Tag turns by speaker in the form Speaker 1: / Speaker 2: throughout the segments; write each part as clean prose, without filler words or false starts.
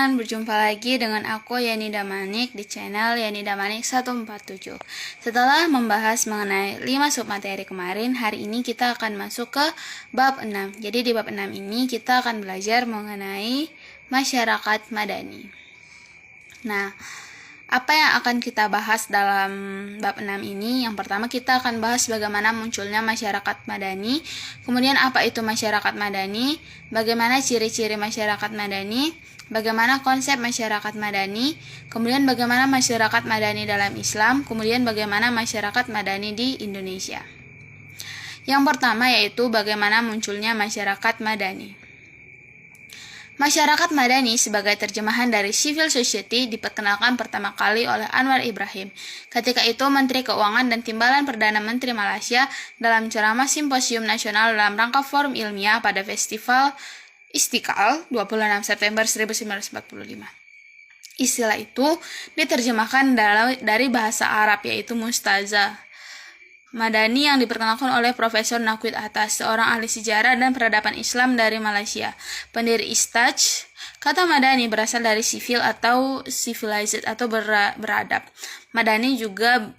Speaker 1: teman-teman, berjumpa lagi dengan aku Yani Damanik di channel Yani Damanik 147. Setelah membahas mengenai 5 submateri kemarin, hari ini kita akan masuk ke bab 6. Jadi di bab 6 ini kita akan belajar mengenai masyarakat madani. Nah, apa yang akan kita bahas dalam bab 6 ini? Yang pertama kita akan bahas bagaimana munculnya masyarakat madani, kemudian apa itu masyarakat madani, bagaimana ciri-ciri masyarakat madani, bagaimana konsep masyarakat madani, kemudian bagaimana masyarakat madani dalam Islam, kemudian bagaimana masyarakat madani di Indonesia. Yang pertama yaitu bagaimana munculnya masyarakat madani. Masyarakat madani sebagai terjemahan dari civil society diperkenalkan pertama kali oleh Anwar Ibrahim. Ketika itu Menteri Keuangan dan Timbalan Perdana Menteri Malaysia dalam ceramah Simposium Nasional dalam rangka forum ilmiah pada Festival Istiqlal 26 September 1945. Istilah itu diterjemahkan dari bahasa Arab yaitu Mustaza Madani yang diperkenalkan oleh Profesor Naqvid Atas, seorang ahli sejarah dan peradaban Islam dari Malaysia. Pendiri Istaj, kata Madani berasal dari sivil atau civilized atau beradab. Madani juga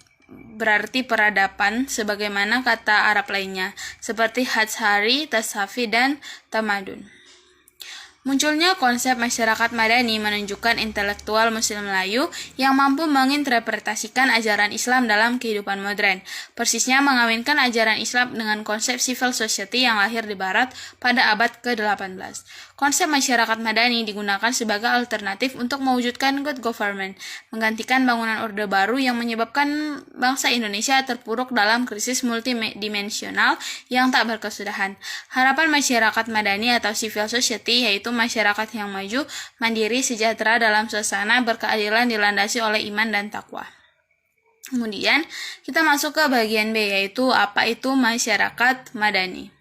Speaker 1: berarti peradaban sebagaimana kata Arab lainnya, seperti Hadzhari, Tasafi, dan Tamadun. Munculnya konsep masyarakat madani menunjukkan intelektual Muslim Melayu yang mampu menginterpretasikan ajaran Islam dalam kehidupan modern. Persisnya mengawinkan ajaran Islam dengan konsep civil society yang lahir di Barat pada abad ke-18. Konsep masyarakat madani digunakan sebagai alternatif untuk mewujudkan good government, menggantikan bangunan Orde Baru yang menyebabkan bangsa Indonesia terpuruk dalam krisis multidimensional yang tak berkesudahan. Harapan masyarakat madani atau civil society yaitu masyarakat yang maju, mandiri, sejahtera dalam suasana berkeadilan dilandasi oleh iman dan takwa. Kemudian kita masuk ke bagian B yaitu apa itu masyarakat madani.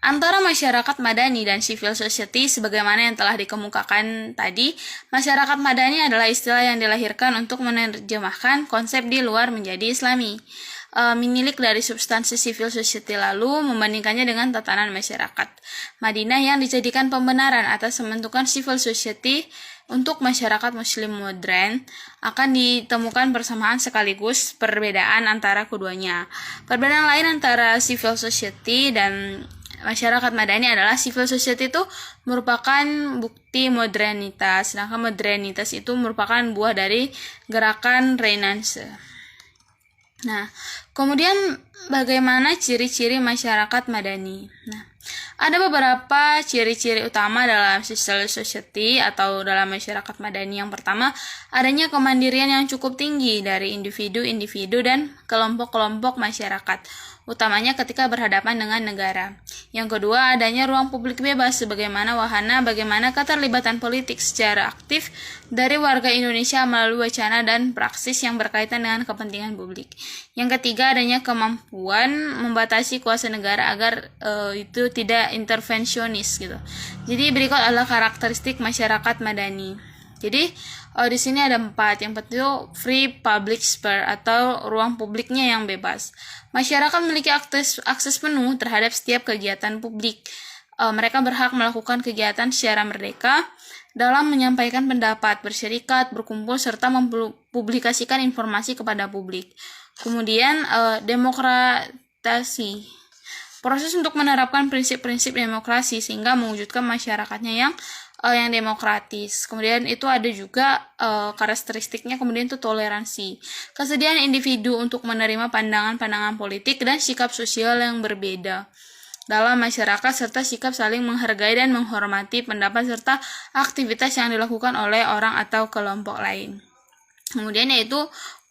Speaker 1: Antara masyarakat madani dan civil society sebagaimana yang telah dikemukakan tadi, masyarakat madani adalah istilah yang dilahirkan untuk menerjemahkan konsep di luar menjadi Islami. Menilik dari substansi civil society lalu membandingkannya dengan tatanan masyarakat Madinah yang dijadikan pembenaran atas pembentukan civil society untuk masyarakat muslim modern akan ditemukan persamaan sekaligus perbedaan antara keduanya. Perbedaan lain antara civil society dan masyarakat madani adalah civil society itu merupakan bukti modernitas, sedangkan modernitas itu merupakan buah dari gerakan Renaissance. Nah, kemudian bagaimana ciri-ciri masyarakat madani? Nah, ada beberapa ciri-ciri utama dalam civil society atau dalam masyarakat madani. Yang pertama, adanya kemandirian yang cukup tinggi dari individu-individu dan kelompok-kelompok masyarakat, utamanya ketika berhadapan dengan negara. Yang kedua, adanya ruang publik bebas sebagaimana wahana bagaimana keterlibatan politik secara aktif dari warga Indonesia melalui wacana dan praksis yang berkaitan dengan kepentingan publik. Yang ketiga, adanya kemampuan membatasi kuasa negara agar itu tidak intervensionis gitu. Jadi berikut adalah karakteristik masyarakat madani. Jadi di sini ada 4. Yang pertama free public sphere atau ruang publiknya yang bebas. Masyarakat memiliki akses penuh terhadap setiap kegiatan publik. Mereka berhak melakukan kegiatan secara merdeka dalam menyampaikan pendapat, berserikat, berkumpul, serta mempublikasikan informasi kepada publik. Kemudian demokratisasi. Proses untuk menerapkan prinsip-prinsip demokrasi sehingga mewujudkan masyarakatnya yang demokratis. Kemudian itu ada juga karakteristiknya, kemudian itu toleransi. Kesediaan individu untuk menerima pandangan-pandangan politik dan sikap sosial yang berbeda dalam masyarakat serta sikap saling menghargai dan menghormati pendapat serta aktivitas yang dilakukan oleh orang atau kelompok lain. Kemudian yaitu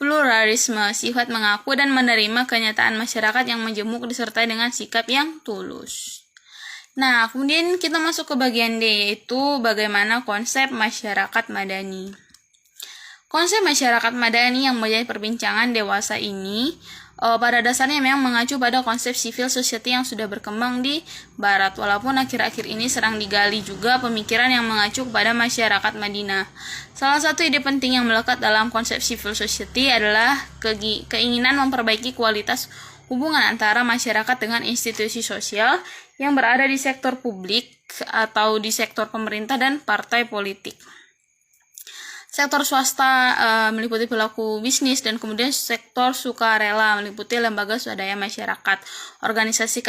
Speaker 1: pluralisme, sifat mengaku dan menerima kenyataan masyarakat yang majemuk disertai dengan sikap yang tulus. Nah, kemudian kita masuk ke bagian D, yaitu bagaimana konsep masyarakat madani. Konsep masyarakat madani yang menjadi perbincangan dewasa ini pada dasarnya memang mengacu pada konsep civil society yang sudah berkembang di Barat, walaupun akhir-akhir ini serang digali juga pemikiran yang mengacu kepada masyarakat Madinah. Salah satu ide penting yang melekat dalam konsep civil society adalah keinginan memperbaiki kualitas hubungan antara masyarakat dengan institusi sosial yang berada di sektor publik atau di sektor pemerintah dan partai politik. Sektor swasta meliputi pelaku bisnis, dan kemudian sektor sukarela meliputi lembaga swadaya masyarakat, organisasi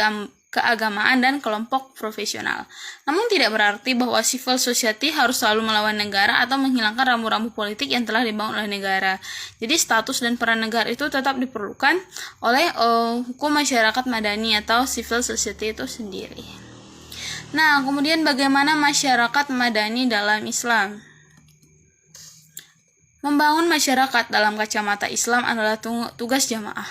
Speaker 1: keagamaan, dan kelompok profesional. Namun tidak berarti bahwa civil society harus selalu melawan negara atau menghilangkan rambu-rambu politik yang telah dibangun oleh negara. Jadi status dan peran negara itu tetap diperlukan oleh hukum masyarakat madani atau civil society itu sendiri. Nah, kemudian bagaimana masyarakat madani dalam Islam? Membangun masyarakat dalam kacamata Islam adalah tugas jamaah,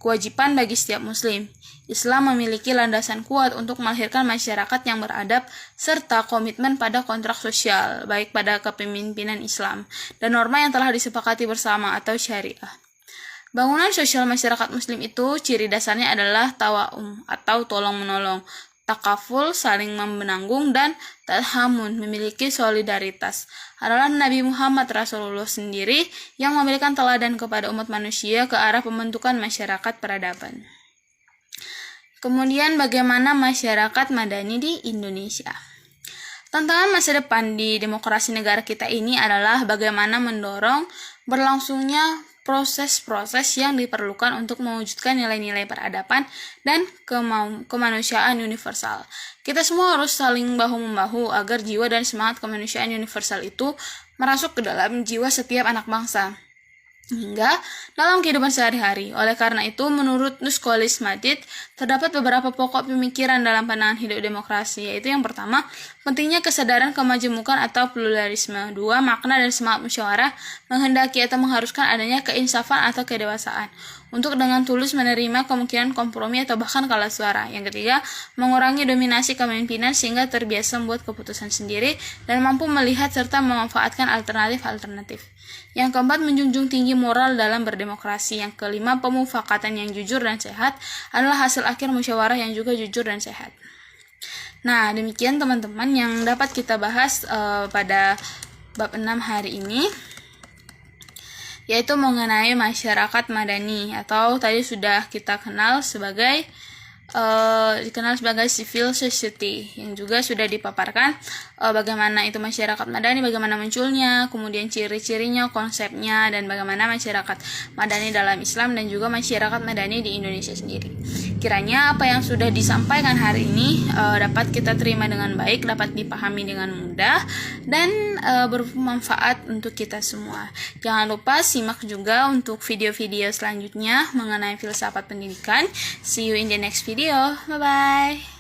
Speaker 1: kewajiban bagi setiap muslim. Islam memiliki landasan kuat untuk melahirkan masyarakat yang beradab serta komitmen pada kontrak sosial, baik pada kepemimpinan Islam dan norma yang telah disepakati bersama atau syariah. Bangunan sosial masyarakat muslim itu ciri dasarnya adalah tawa'um atau tolong-menolong, takaful, saling menanggung, dan tahamun, memiliki solidaritas. Adalah Nabi Muhammad Rasulullah sendiri yang memberikan teladan kepada umat manusia ke arah pembentukan masyarakat peradaban. Kemudian bagaimana masyarakat madani di Indonesia? Tantangan masa depan di demokrasi negara kita ini adalah bagaimana mendorong berlangsungnya proses-proses yang diperlukan untuk mewujudkan nilai-nilai peradaban dan kemanusiaan universal. Kita semua harus saling bahu-membahu agar jiwa dan semangat kemanusiaan universal itu merasuk ke dalam jiwa setiap anak bangsa, hingga dalam kehidupan sehari-hari. Oleh karena itu, menurut Nuskolis Madid, terdapat beberapa pokok pemikiran dalam pandangan hidup demokrasi, yaitu yang pertama, pentingnya kesadaran kemajemukan atau pluralisme. Dua, makna dan semangat musyawarah menghendaki atau mengharuskan adanya keinsafan atau kedewasaan untuk dengan tulus menerima kemungkinan kompromi atau bahkan kalah suara. Yang ketiga, mengurangi dominasi kepemimpinan sehingga terbiasa membuat keputusan sendiri dan mampu melihat serta memanfaatkan alternatif-alternatif. Yang keempat, menjunjung tinggi moral dalam berdemokrasi. Yang kelima, pemufakatan yang jujur dan sehat adalah hasil akhir musyawarah yang juga jujur dan sehat. Nah, demikian teman-teman yang dapat kita bahas pada bab 6 hari ini, yaitu mengenai masyarakat madani, atau tadi sudah kita kenal sebagai civil society, yang juga sudah dipaparkan bagaimana itu masyarakat madani, bagaimana munculnya, kemudian ciri-cirinya, konsepnya, dan bagaimana masyarakat madani dalam Islam dan juga masyarakat madani di Indonesia sendiri. Kiranya apa yang sudah disampaikan hari ini dapat kita terima dengan baik, dapat dipahami dengan mudah, dan bermanfaat untuk kita semua. Jangan lupa simak juga untuk video-video selanjutnya mengenai filsafat pendidikan. See you in the next video. Bye-bye.